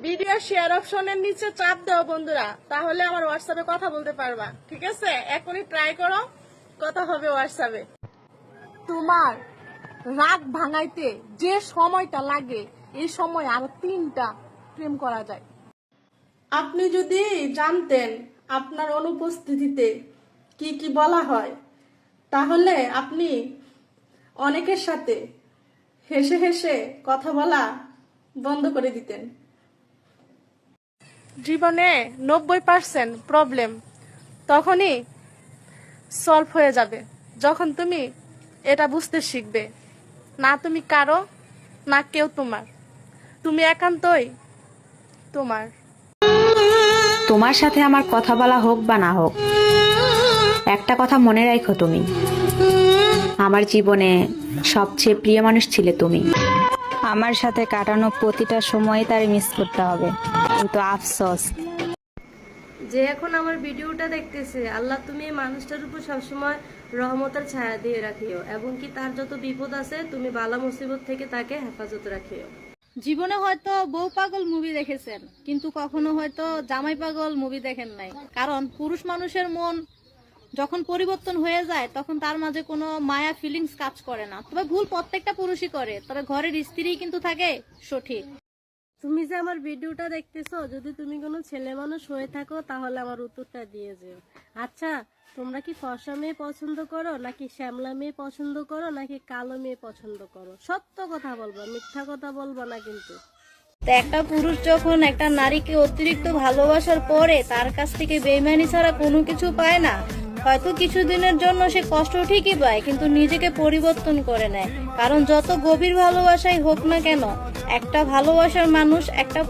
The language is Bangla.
ভিডিও শেয়ার অপশনের নিচে চাপ দাও বন্ধুরা, তাহলে আমার হোয়াটসঅ্যাপে কথা বলতে পারবা। ঠিক আছে, এখনই ট্রাই করো, কথা হবে হোয়াটসঅ্যাপে। তোমার রাগ ভাঙাইতে যে সময়টা লাগে এই সময় আরো 3টা প্রেম করা যায়। আপনি যদি জানতেন আপনার অনুপস্থিতিতে কি কি বলা হয়, তাহলে আপনি অনেকের সাথে হেসে হেসে কথা বলা বন্ধ করে দিতেন। জীবনে 90% প্রবলেম তখনই সলভ হয়ে যাবে যখন তুমি এটা বুঝতে শিখবে, না তুমি কারো, না কেউ তোমার, তুমি একান্তই তোমার। তোমার সাথে আমার কথা বলা হোক বা না হোক, একটা কথা মনে রাখো, তুমি আমার জীবনে সবচেয়ে প্রিয় মানুষ ছিলে তুমি। আমার সাথে কাটানো প্রতিটা সময় তার মিস করতে হবে, কিন্তু আফসোস যে এখন আমার ভিডিওটা দেখতেছে, আল্লাহ তুমি এই মানুষটার উপর সবসময় রহমতের ছায়া দিয়ে রাখিও, এবং কি তার যত বিপদ আছে তুমি বালা মুসিবত থেকে তাকে হেফাজত রাখিও। জীবনে হয়তো বউ পাগল মুভি দেখেছেন, কিন্তু কখনো হয়তো জামাই পাগল মুভি দেখেন নাই। কারণ পুরুষ মানুষের মন যখন পরিবর্তন হয়ে যায় তখন তার মাঝে কোনো মায়া ফিলিংস কাজ করে না। তবে ভুল প্রত্যেকটা পুরুষই করে, তবে ঘরের স্ত্রী কিন্তু থাকে সঠিক। তুমি যে আমার ভিডিওটা দেখতেছো, যদি তুমি কোনো ছেলে মানুষ হয়ে থাকো তাহলে আমার উত্তরটা দিয়ে যেও। আচ্ছা, তোমরা কি ফর্সা মেয়ে পছন্দ করো, নাকি শ্যামলা মেয়ে পছন্দ করো, নাকি কালো মেয়ে পছন্দ করো? সত্য কথা বলবা, মিথ্যা কথা বলবা না কিন্তু। তো একটা পুরুষ যখন একটা নারীকে অতিরিক্ত ভালোবাসার পরে তার কাছ থেকে বেইমানি ছাড়া কোনো কিছু পায় না, হয়তো কিছুদিনের জন্য সে কষ্ট ঠিকই পায়, কিন্তু নিজেকে পরিবর্তন করে নেয়। কারণ যত গভীর ভালোবাসাই হোক না কেন, একটা ভালোবাসার মানুষ একটা